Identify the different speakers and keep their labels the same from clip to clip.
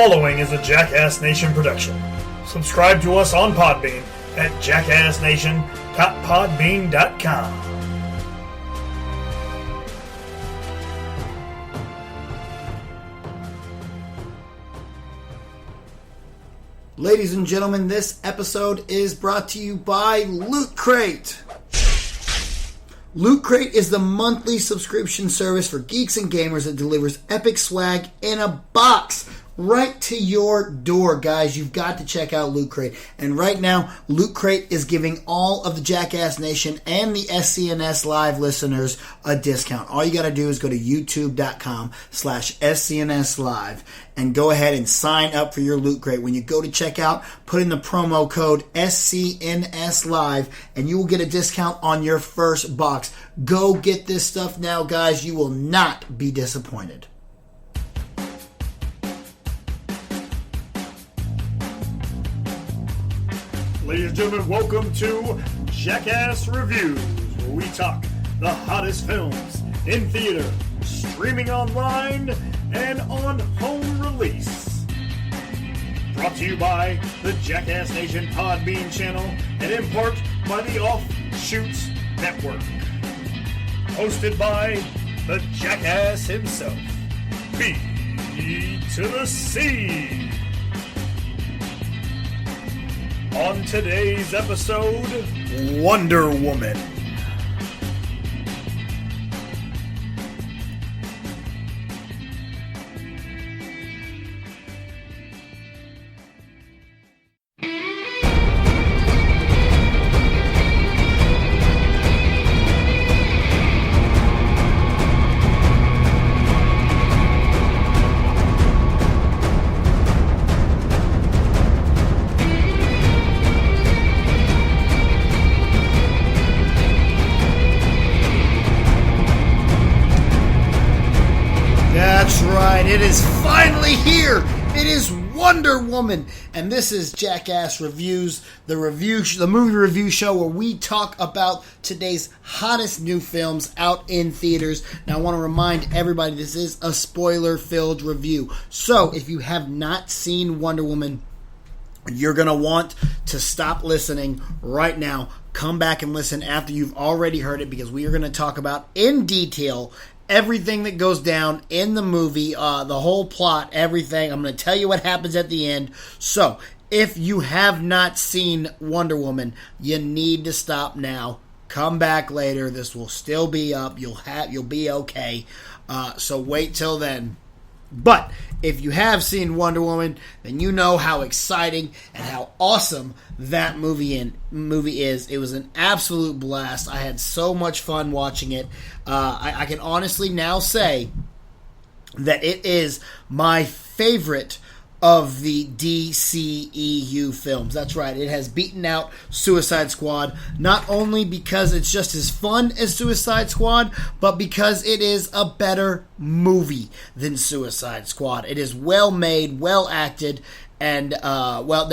Speaker 1: following is a Jackass Nation production. Subscribe to us on Podbean at jackassnation.podbean.com.
Speaker 2: Ladies and gentlemen, this episode is brought to you by Loot Crate. Loot Crate is the monthly subscription service for geeks and gamers that delivers epic swag in a box right to your door. Guys, you've got to check out Loot Crate. And right now, Loot Crate is giving all of the Jackass Nation and the SCNS Live listeners a discount. All you got to do is go to youtube.com/SCNS Live and go ahead and sign up for your Loot Crate. When you go to checkout, put in the promo code SCNS Live and you will get a discount on your first box. Go get this stuff now, guys. You will not be disappointed.
Speaker 1: Ladies and gentlemen, welcome to Jackass Reviews, where we talk the hottest films in theater, streaming online, and on home release. Brought to you by the Jackass Nation Podbean channel and in part by the Offshoots Network. Hosted by the Jackass himself, B to the C. On today's episode, Wonder Woman.
Speaker 2: It is finally here. It is Wonder Woman, and this is Jackass Reviews, the movie review show where we talk about today's hottest new films out in theaters. Now, I want to remind everybody this is a spoiler-filled review, so if you have not seen Wonder Woman, you're going to want to stop listening right now. Come back and listen after you've already heard it, because we are going to talk about in detail everything that goes down in the movie, the whole plot, everything. I'm going to tell you what happens at the end. So, if you have not seen Wonder Woman, you need to stop now. Come back later. This will still be up. You'll be okay. So wait till then. But if you have seen Wonder Woman, then you know how exciting and how awesome that movie is. It was an absolute blast. I had so much fun watching it. I can honestly now say that it is my favorite of the DCEU films. That's right, it has beaten out Suicide Squad, not only because it's just as fun as Suicide Squad, but because it is a better movie than Suicide Squad. It is well made, well acted, and well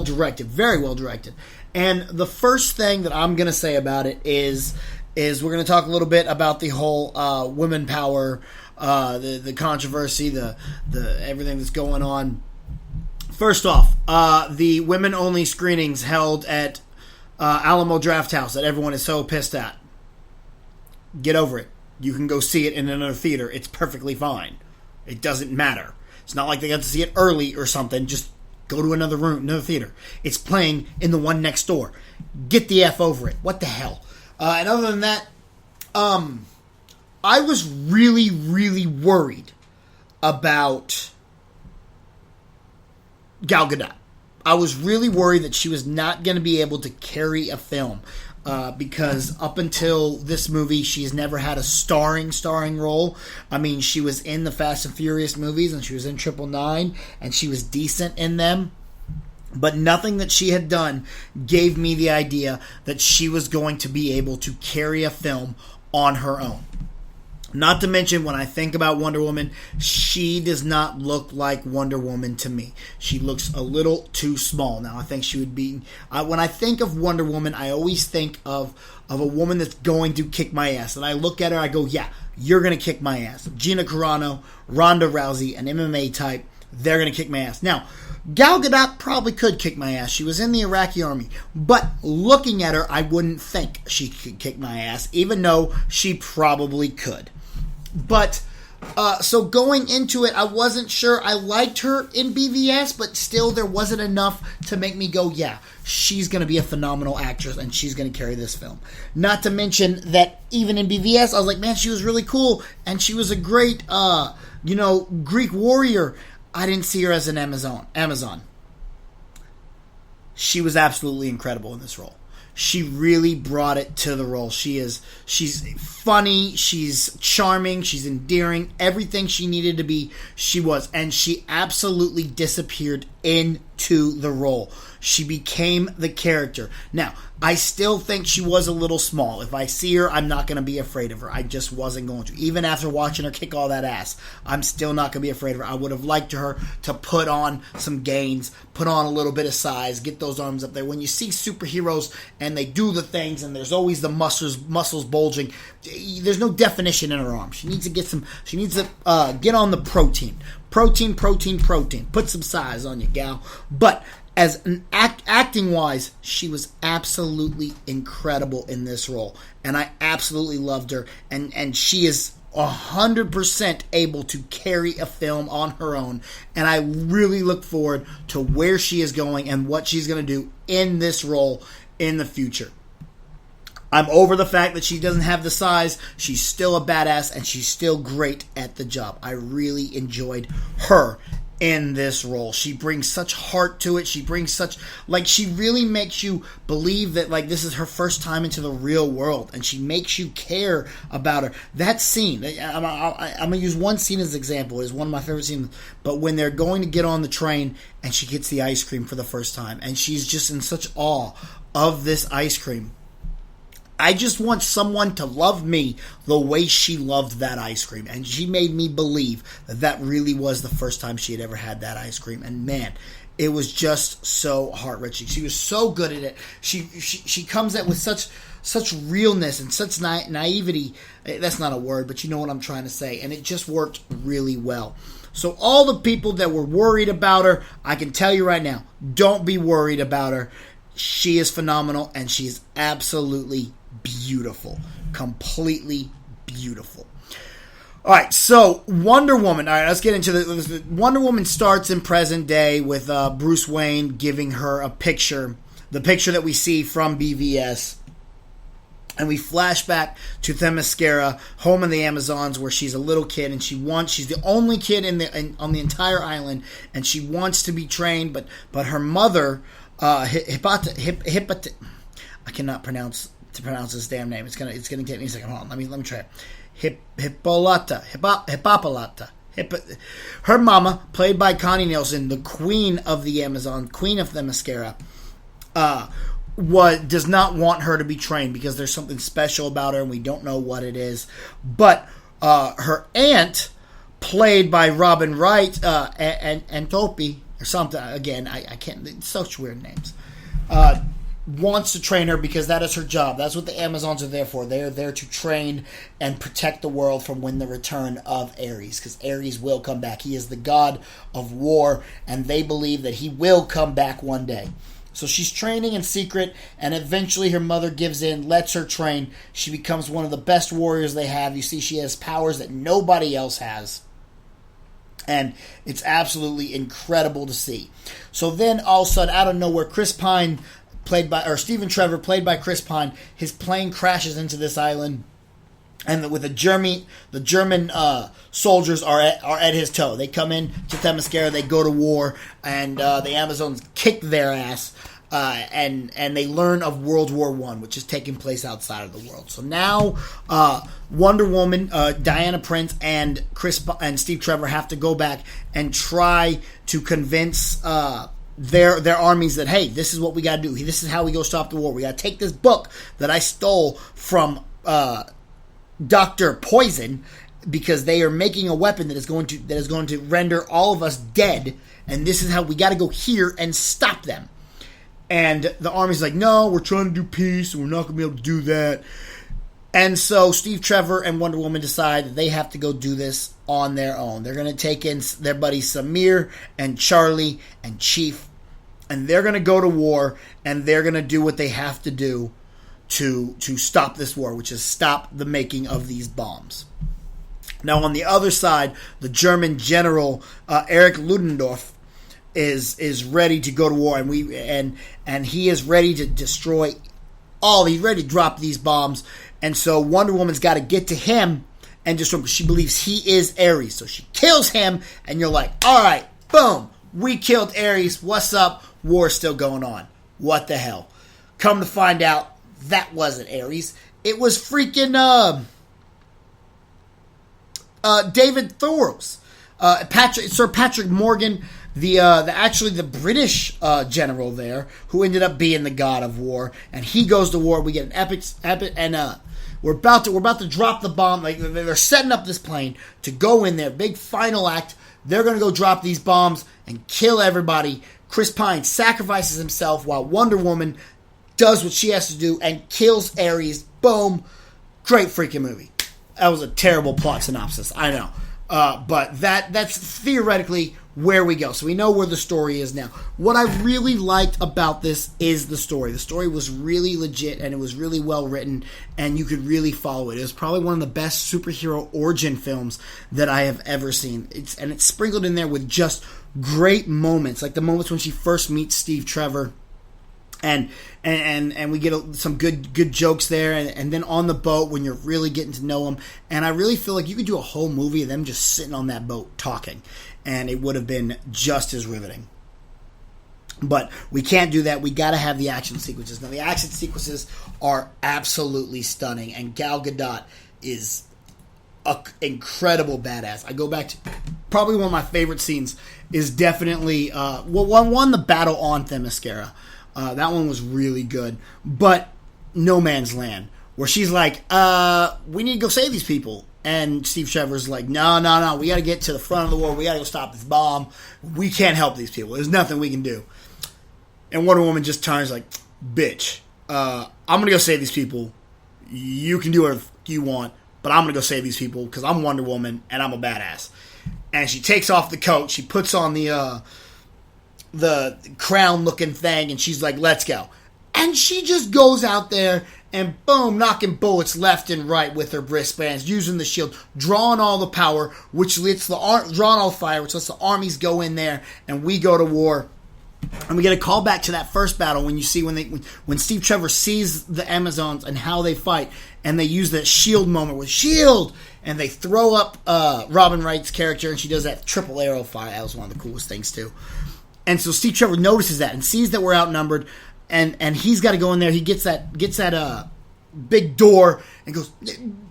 Speaker 2: directed, very well directed. And the first thing that I'm going to say about it is we're going to talk a little bit about the whole women power, the controversy, the everything that's going on. First off, the women-only screenings held at Alamo Drafthouse that everyone is so pissed at. Get over it. You can go see it in another theater. It's perfectly fine. It doesn't matter. It's not like they got to see it early or something. Just go to another theater. It's playing in the one next door. Get the F over it. What the hell? And other than that, I was really, really worried about Gal Gadot. I was really worried that she was not going to be able to carry a film because up until this movie, she's never had a starring role. I mean, she was in the Fast and Furious movies, and she was in 999, and she was decent in them. But nothing that she had done gave me the idea that she was going to be able to carry a film on her own. Not to mention, when I think about Wonder Woman, she does not look like Wonder Woman to me. She looks a little too small. Now, I think she would be... when I think of Wonder Woman, I always think of a woman that's going to kick my ass. And I look at her, I go, yeah, you're going to kick my ass. Gina Carano, Ronda Rousey, an MMA type. they're going to kick my ass. Now, Gal Gadot probably could kick my ass. She was in the Iraqi army. But looking at her, I wouldn't think she could kick my ass, even though she probably could. But, so going into it, I wasn't sure. I liked her in BVS, but still there wasn't enough to make me go, yeah, she's going to be a phenomenal actress and she's going to carry this film. Not to mention that even in BVS, I was like, man, she was really cool and she was a great, Greek warrior. I didn't see her as an Amazon. She was absolutely incredible in this role. She really brought it to the role. She's funny, she's charming, she's endearing. Everything she needed to be, she was. And she absolutely disappeared into the role. She became the character. Now, I still think she was a little small. If I see her, I'm not going to be afraid of her. I just wasn't going to. Even after watching her kick all that ass, I'm still not going to be afraid of her. I would have liked her to put on some gains, put on a little bit of size, get those arms up there. When you see superheroes and they do the things and there's always the muscles bulging, there's no definition in her arms. She needs to get get on the protein. Protein. Put some size on you, gal. But as an acting-wise, she was absolutely incredible in this role. And I absolutely loved her. And she is 100% able to carry a film on her own. And I really look forward to where she is going and what she's going to do in this role in the future. I'm over the fact that she doesn't have the size. She's still a badass and she's still great at the job. I really enjoyed her in this role. She brings such heart to it. She brings such, she really makes you believe that, this is her first time into the real world, and she makes you care about her. That scene, I'm going to use one scene as an example. It's one of my favorite scenes, but when they're going to get on the train, and she gets the ice cream for the first time, and she's just in such awe of this ice cream. I just want someone to love me the way she loved that ice cream. And she made me believe that really was the first time she had ever had that ice cream. And man, it was just so heart-wrenching. She was so good at it. She comes at with such realness and such naivety. That's not a word, but you know what I'm trying to say. And it just worked really well. So all the people that were worried about her, I can tell you right now, don't be worried about her. She is phenomenal, and she is absolutely beautiful. Completely beautiful. All right, so Wonder Woman. All right, let's get into the Wonder Woman starts in present day with Bruce Wayne giving her a picture, the picture that we see from BVS. And we flash back to Themyscira, home in the Amazons, where she's a little kid, and she's the only kid on the entire island, and she wants to be trained, but her mother, I cannot pronounce this damn name. It's gonna take me a second. Hold on, let me try it. Hippopolata. Her mama, played by Connie Nielsen, the queen of the Amazon, queen of Themyscira, does not want her to be trained because there's something special about her and we don't know what it is. But her aunt, played by Robin Wright, and Topi or something. Again, I can't. It's such weird names. Wants to train her because that is her job. That's what the Amazons are there for. They are there to train and protect the world from the return of Ares, because Ares will come back. He is the god of war, and they believe that he will come back one day. So she's training in secret, and eventually her mother gives in, lets her train. She becomes one of the best warriors they have. You see, she has powers that nobody else has. And it's absolutely incredible to see. So then, all of a sudden, out of nowhere, Stephen Trevor, played by Chris Pine, his plane crashes into this island, and with the German soldiers are at his toe. They come in to Themyscira, they go to war, and the Amazons kick their ass, and they learn of World War I, which is taking place outside of the world. So now Wonder Woman, Diana Prince, and Steve Trevor have to go back and try to convince their armies that, hey, this is what we got to do. This is how we go stop the war. We got to take this book that I stole from Dr. Poison, because they are making a weapon that is going to render all of us dead, and this is how we got to go here and stop them. And the army's like, no, we're trying to do peace, and we're not going to be able to do that. And so Steve Trevor and Wonder Woman decide that they have to go do this on their own. They're going to take in their buddies Samir and Charlie and Chief, and they're going to go to war, and they're going to do what they have to do to stop this war, which is stop the making of these bombs. Now, on the other side, the German general Erich Ludendorff is ready to go to war, and he is ready to destroy all. He's ready to drop these bombs, and so Wonder Woman's got to get to him and destroy him because she believes he is Ares. So she kills him, and you're like, all right, boom, we killed Ares. What's up? War's still going on. What the hell? Come to find out, that wasn't Ares. It was freaking David Thoros, Sir Patrick Morgan, the British general there, who ended up being the god of war, and he goes to war. We get an epic, and we're about to drop the bomb. Like, they're setting up this plane to go in there. Big final act. They're going to go drop these bombs and kill everybody. Chris Pine sacrifices himself while Wonder Woman does what she has to do and kills Ares. Boom. Great freaking movie. That was a terrible plot synopsis, I know. But that's theoretically where we go. So we know where the story is now. What I really liked about this is the story. The story was really legit, and it was really well written, and you could really follow it. It was probably one of the best superhero origin films that I have ever seen. It's sprinkled in there with just great moments, like the moments when she first meets Steve Trevor. And we get some good jokes there, and then on the boat when you're really getting to know them. And I really feel like you could do a whole movie of them just sitting on that boat talking, and it would have been just as riveting. But we can't do that. We got to have the action sequences. Now, the action sequences are absolutely stunning, and Gal Gadot is an incredible badass. I go back to probably one of my favorite scenes is definitely the battle on Themyscira. That one was really good. But No Man's Land, where she's like, we need to go save these people. And Steve Trevor's like, no, we got to get to the front of the war. We got to go stop this bomb. We can't help these people. There's nothing we can do. And Wonder Woman just turns like, bitch, I'm going to go save these people. You can do whatever you want, but I'm going to go save these people because I'm Wonder Woman and I'm a badass. And she takes off the coat. She puts on the crown-looking thing, and she's like, let's go. And she just goes out there and boom, knocking bullets left and right with her wristbands, using the shield, drawing all the power, which lets drawing all the fire, which lets the armies go in there, and we go to war. And we get a call back to that first battle when you see when Steve Trevor sees the Amazons and how they fight, and they use that shield moment with shield, and they throw up Robin Wright's character, and she does that triple arrow fire. That was one of the coolest things too. And so Steve Trevor notices that and sees that we're outnumbered, and he's got to go in there. He gets that big door and goes,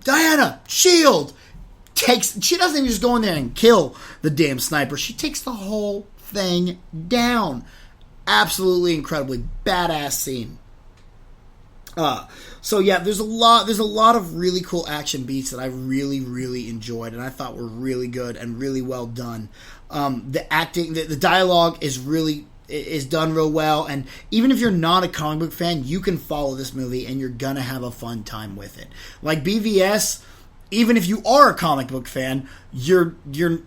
Speaker 2: Diana, shield! She doesn't even just go in there and kill the damn sniper. She takes the whole thing down. Absolutely incredibly badass scene. So yeah, there's a lot of really cool action beats that I really, really enjoyed, and I thought were really good and really well done. The acting, the dialogue is done real well, and even if you're not a comic book fan, you can follow this movie and you're gonna have a fun time with it. Like BVS, even if you are a comic book fan, you're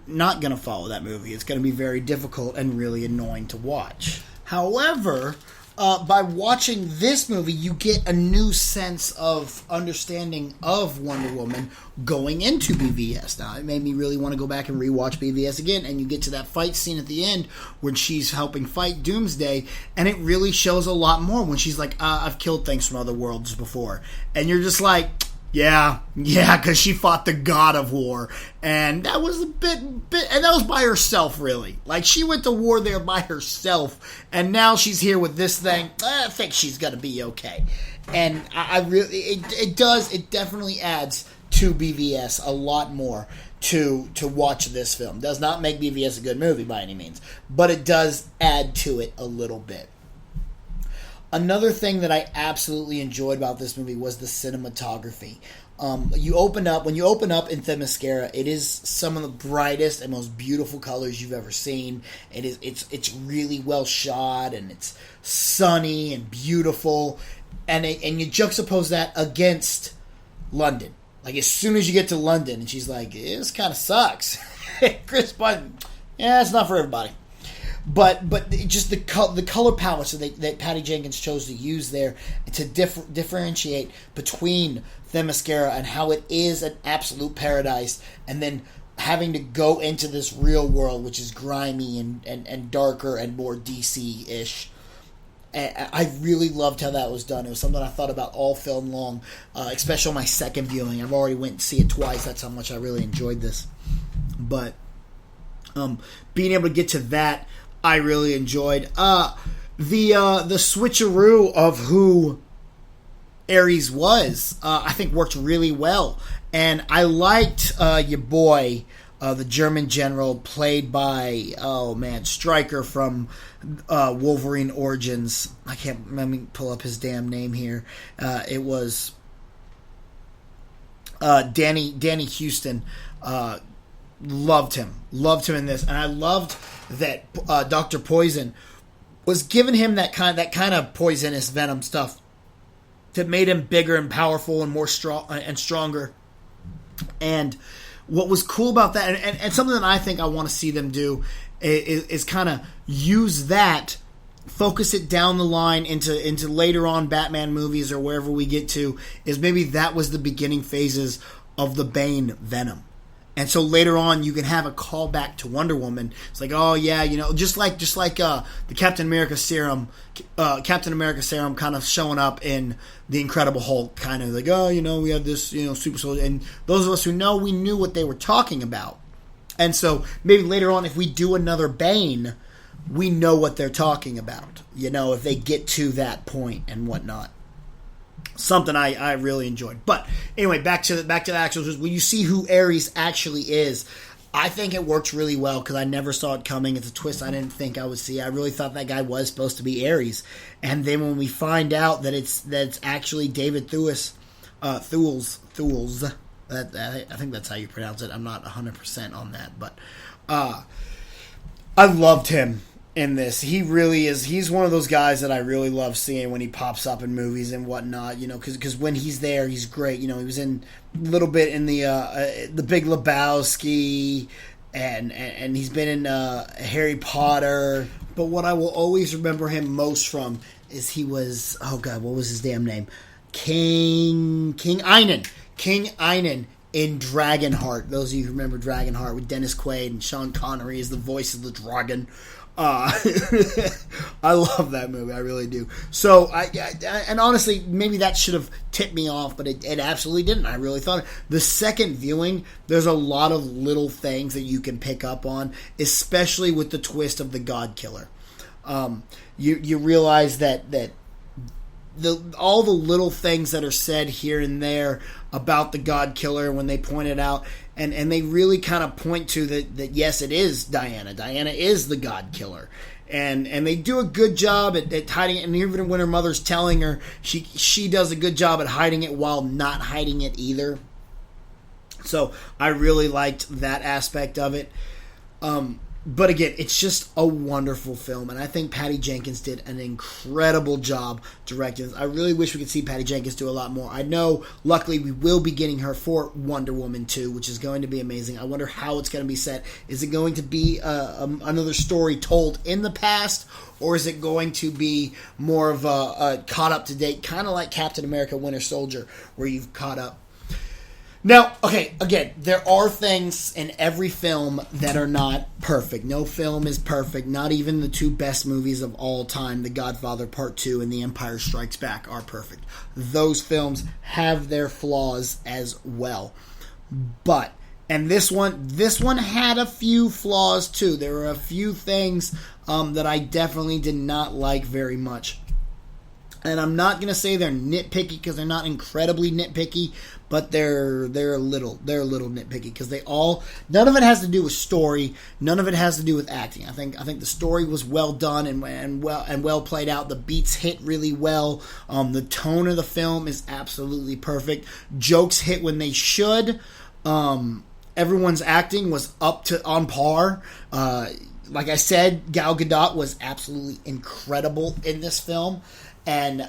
Speaker 2: not gonna follow that movie. It's gonna be very difficult and really annoying to watch. However, by watching this movie, you get a new sense of understanding of Wonder Woman going into BVS. Now, it made me really want to go back and rewatch BVS again, and you get to that fight scene at the end when she's helping fight Doomsday, and it really shows a lot more when she's like, I've killed things from other worlds before. And you're just like, yeah, because she fought the god of war, and that was a bit, and that was by herself, really. Like, she went to war there by herself, and now she's here with this thing. I think she's gonna be okay. And I really, it definitely adds to BVS a lot more to watch this film. Does not make BVS a good movie by any means, but it does add to it a little bit. Another thing that I absolutely enjoyed about this movie was the cinematography. When you open up in Themyscira, it is some of the brightest and most beautiful colors you've ever seen. It's really well shot, and it's sunny and beautiful, and you juxtapose that against London. Like, as soon as you get to London, and she's like, this kind of sucks. Chris Button, yeah, it's not for everybody. But just the color palette that Patty Jenkins chose to use there to differentiate between Themyscira and how it is an absolute paradise, and then having to go into this real world, which is grimy and darker and more DC-ish. I really loved how that was done. It was something I thought about all film long, especially on my second viewing. I've already went to see it twice. That's how much I really enjoyed this. But being able to get to that, I really enjoyed. The switcheroo of who Ares was, I think worked really well. And I liked your boy, the German general, played by, Stryker from Wolverine Origins. Let me pull up his damn name here. It was Danny Houston. Loved him in this, and I loved that Dr. Poison was giving him that kind of poisonous venom stuff that made him bigger and powerful and more strong and stronger. And what was cool about that, and something that I think I want to see them do, is kind of use that, focus it down the line into later on Batman movies or wherever we get to, is maybe that was the beginning phases of the Bane venom. And so later on, you can have a callback to Wonder Woman. It's like, oh yeah, just like the Captain America serum kind of showing up in the Incredible Hulk, kind of like, oh, we have this, super soldier, and those of us who know, we knew what they were talking about. And so maybe later on, if we do another Bane, we know what they're talking about. If they get to that point and whatnot. Something I really enjoyed. But anyway, back to the actual news. When you see who Ares actually is, I think it works really well because I never saw it coming. It's a twist I didn't think I would see. I really thought that guy was supposed to be Ares, and then when we find out that it's actually David Thewlis, I think that's how you pronounce it. I'm not 100% on that, but I loved him in this. He really is. He's one of those guys that I really love seeing when he pops up in movies and whatnot. Because when he's there, he's great. He was in a little bit in the Big Lebowski, and he's been in Harry Potter. But what I will always remember him most from is he was, oh god, what was his damn name? King Einan. King Einan in Dragonheart. Those of you who remember Dragonheart with Dennis Quaid and Sean Connery as the voice of the dragon. I love that movie. I really do. So, and honestly, maybe that should have tipped me off, but it absolutely didn't. I really thought the second viewing, there's a lot of little things that you can pick up on, especially with the twist of the God Killer. You realize that all the little things that are said here and there about the God Killer when they point it out, and they really kind of point to that yes, it is Diana. Diana is the God Killer. And they do a good job at hiding it, and even when her mother's telling her, she does a good job at hiding it while not hiding it either. So I really liked that aspect of it. But again, it's just a wonderful film, and I think Patty Jenkins did an incredible job directing this. I really wish we could see Patty Jenkins do a lot more. I know, luckily, we will be getting her for Wonder Woman 2, which is going to be amazing. I wonder how it's going to be set. Is it going to be another story told in the past, or is it going to be more of a caught up to date, kind of like Captain America Winter Soldier, where you've caught up? Now, okay, again, there are things in every film that are not perfect. No film is perfect. Not even the two best movies of all time, The Godfather Part 2 and The Empire Strikes Back, are perfect. Those films have their flaws as well. But, and this one had a few flaws too. There were a few things that I definitely did not like very much. And I'm not going to say they're nitpicky because they're not incredibly nitpicky, but they're a little nitpicky because none of it has to do with story, none of it has to do with acting. I think the story was well done and well played out. The beats hit really well. The tone of the film is absolutely perfect. Jokes hit when they should. Everyone's acting was on par. like I said, Gal Gadot was absolutely incredible in this film. And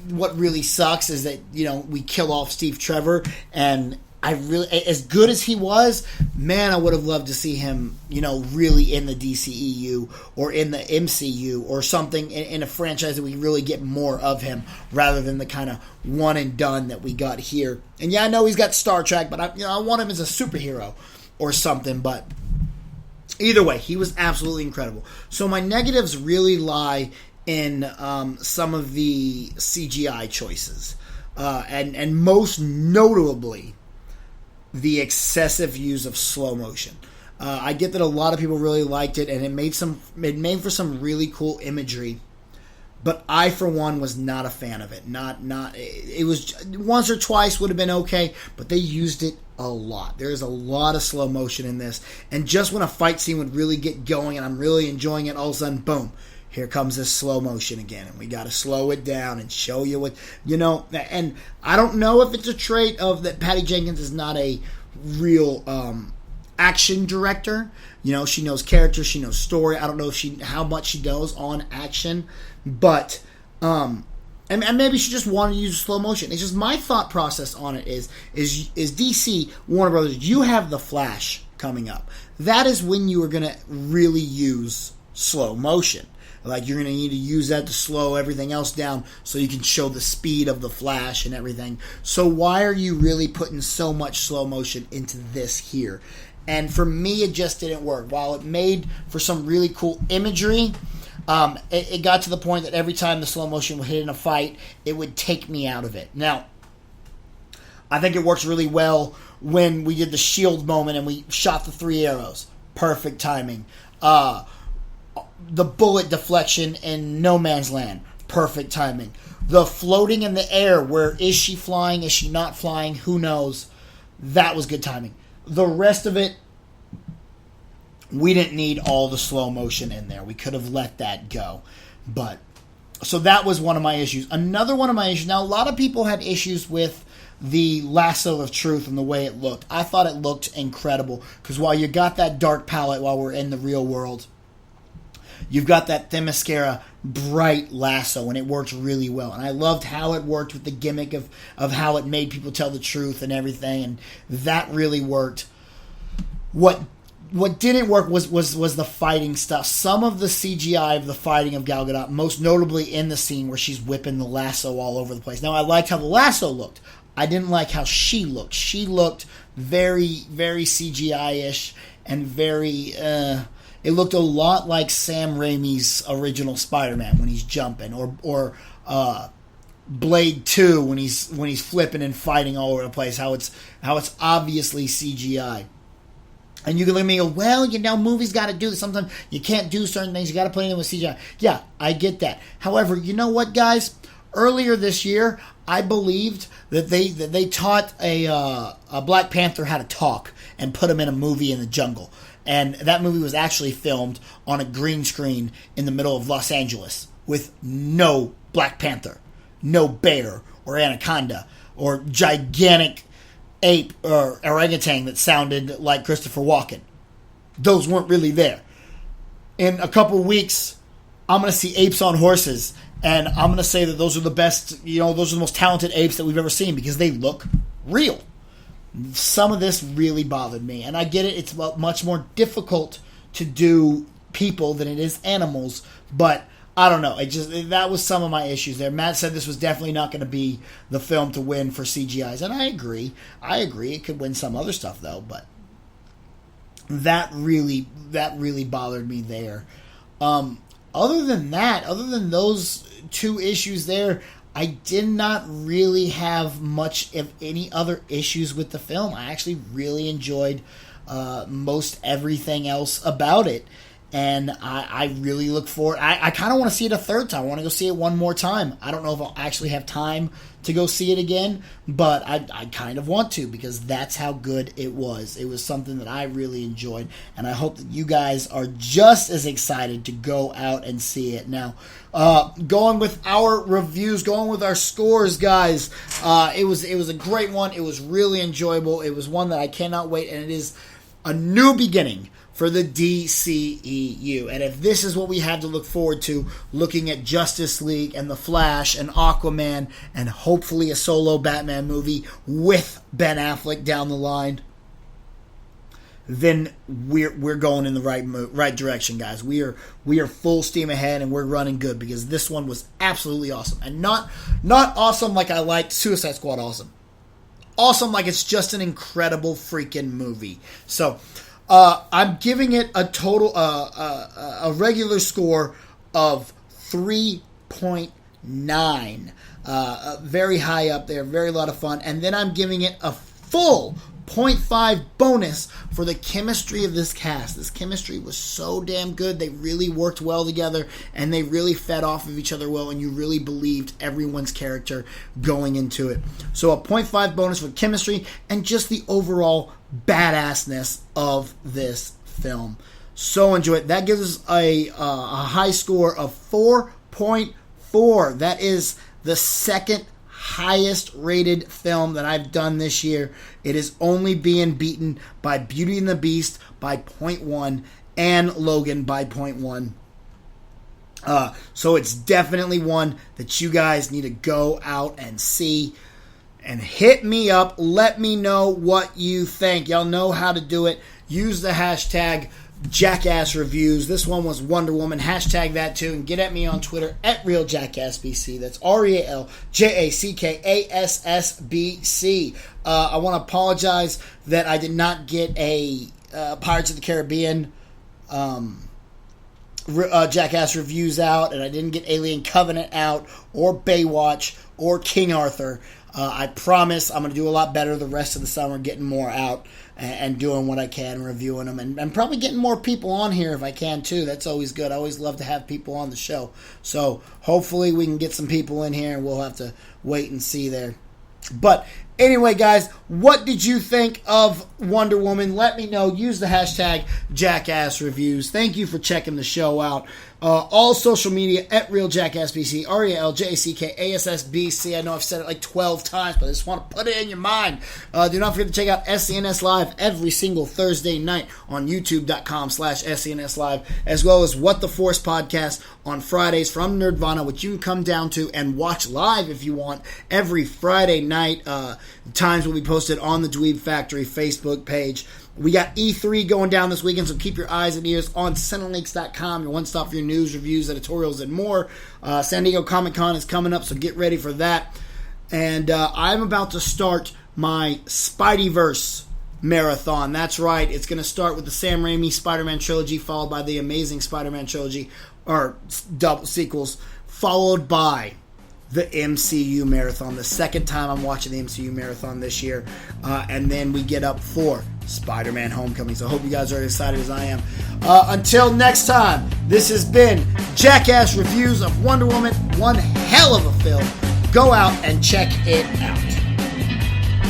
Speaker 2: what really sucks is that, we kill off Steve Trevor, and as good as he was, man, I would have loved to see him, really in the DCEU or in the MCU or something in a franchise that we really get more of him rather than the kind of one and done that we got here. And yeah, I know he's got Star Trek, but I want him as a superhero or something. But either way, he was absolutely incredible. So my negatives really lie in some of the CGI choices, and most notably, the excessive use of slow motion. I get that a lot of people really liked it, and it made for some really cool imagery. But I, for one, was not a fan of it. It was once or twice would have been okay, but they used it a lot. There is a lot of slow motion in this, and just when a fight scene would really get going, and I'm really enjoying it, all of a sudden, boom. Here comes this slow motion again, and we got to slow it down and show you what, and I don't know if it's a trait of that Patty Jenkins is not a real action director. She knows character, she knows story. I don't know how much she knows on action, but and maybe she just wanted to use slow motion. It's just my thought process on it is DC, Warner Brothers, you have The Flash coming up. That is when you are going to really use slow motion. Like, you're going to need to use that to slow everything else down so you can show the speed of the Flash and everything. So why are you really putting so much slow motion into this here? And for me, it just didn't work. While it made for some really cool imagery, it got to the point that every time the slow motion would hit in a fight, it would take me out of it. Now, I think it works really well when we did the shield moment and we shot the 3 arrows. Perfect timing. The bullet deflection in No Man's Land. Perfect timing. The floating in the air, where is she flying? Is she not flying? Who knows? That was good timing. The rest of it, we didn't need all the slow motion in there. We could have let that go. So that was one of my issues. Another one of my issues, now a lot of people had issues with the lasso of truth and the way it looked. I thought it looked incredible, because while you got that dark palette while we're in the real world, you've got that Themyscira bright lasso, and it worked really well. And I loved how it worked with the gimmick of how it made people tell the truth and everything, and that really worked. What didn't work was the fighting stuff. Some of the CGI of the fighting of Gal Gadot, most notably in the scene where she's whipping the lasso all over the place. Now, I liked how the lasso looked. I didn't like how she looked. She looked very, very CGI-ish and very... It looked a lot like Sam Raimi's original Spider-Man when he's jumping, or Blade 2 when he's flipping and fighting all over the place. How it's obviously CGI. And you can look at me and go, well, movies got to do this. Sometimes you can't do certain things. You got to play in with CGI. Yeah, I get that. However, you know what, guys? Earlier this year, I believed that they taught a Black Panther how to talk and put him in a movie in the jungle. And that movie was actually filmed on a green screen in the middle of Los Angeles with no Black Panther, no bear or anaconda or gigantic ape or orangutan that sounded like Christopher Walken. Those weren't really there. In a couple weeks, I'm going to see apes on horses, and I'm going to say that those are the best, those are the most talented apes that we've ever seen because they look real. Some of this really bothered me, and I get it. It's much more difficult to do people than it is animals, but I don't know. That was some of my issues there. Matt said this was definitely not going to be the film to win for CGIs, and I agree. It could win some other stuff though, but that really bothered me there. Other than those two issues there, I did not really have much of any other issues with the film. I actually really enjoyed most everything else about it. And I really look forward. I kind of want to see it a third time. I want to go see it one more time. I don't know if I'll actually have time to go see it again, but I kind of want to because that's how good it was. It was something that I really enjoyed, and I hope that you guys are just as excited to go out and see it. Now, going with our reviews, going with our scores, guys, it was a great one. It was really enjoyable. It was one that I cannot wait, and it is a new beginning for the DCEU. And if this is what we have to look forward to, looking at Justice League and The Flash and Aquaman and hopefully a solo Batman movie with Ben Affleck down the line, then we're going in the right direction, guys. We are full steam ahead, and we're running good, because this one was absolutely awesome, and not awesome like I liked Suicide Squad awesome. Awesome like it's just an incredible freaking movie. So I'm giving it a total a regular score of 3.9. Very high up there, very lot of fun, and then I'm giving it a full 0.5 bonus for the chemistry of this cast. This chemistry was so damn good. They really worked well together, and they really fed off of each other well, and you really believed everyone's character going into it. So a 0.5 bonus for chemistry and just the overall badassness of this film. So enjoy it. That gives us a high score of 4.4. That is the second highest rated film that I've done this year. It is only being beaten by Beauty and the Beast by 0.1 and Logan by 0.1. So it's definitely one that you guys need to go out and see. And hit me up. Let me know what you think. Y'all know how to do it. Use the hashtag Jackass Reviews. This one was Wonder Woman. Hashtag that too. And get at me on Twitter at RealJackassBC. That's RealJackassBC. I want to apologize that I did not get a Pirates of the Caribbean Jackass Reviews out, and I didn't get Alien Covenant out, or Baywatch, or King Arthur. I promise I'm going to do a lot better the rest of the summer, getting more out and doing what I can, reviewing them, and probably getting more people on here if I can too. That's always good. I always love to have people on the show. So hopefully we can get some people in here, and we'll have to wait and see there. But anyway, guys, what did you think of Wonder Woman? Let me know. Use the hashtag Jackass Reviews. Thank you for checking the show out. All social media at RealJackassBC, RealJackassBC. I know I've said it like 12 times, but I just want to put it in your mind. Do not forget to check out SCNS Live every single Thursday night on YouTube.com/SCNS Live, as well as What the Force podcast on Fridays from Nerdvana, which you can come down to and watch live if you want every Friday night. Times will be posted on the Dweeb Factory Facebook page. We got E3 going down this weekend, so keep your eyes and ears on Cinelinks.com, your one-stop for your news, reviews, editorials, and more. San Diego Comic-Con is coming up, so get ready for that. And I'm about to start my Spideyverse marathon. That's right. It's going to start with the Sam Raimi Spider-Man trilogy, followed by the Amazing Spider-Man trilogy, or double sequels, followed by the MCU marathon. The second time I'm watching the MCU marathon this year. And then we get up for Spider-Man Homecoming. So I hope you guys are as excited as I am. Until next time, this has been Jackass Reviews of Wonder Woman. One hell of a film. Go out and check it out.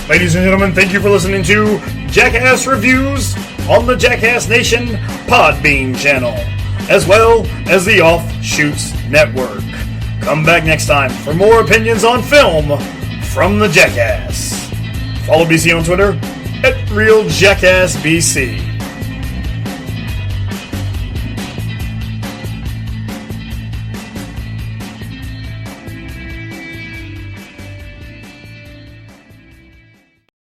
Speaker 1: Ladies and gentlemen, thank you for listening to Jackass Reviews on the Jackass Nation Podbean channel, as well as the Offshoots Network. Come back next time for more opinions on film from the Jackass. Follow BC on Twitter at RealJackassBC.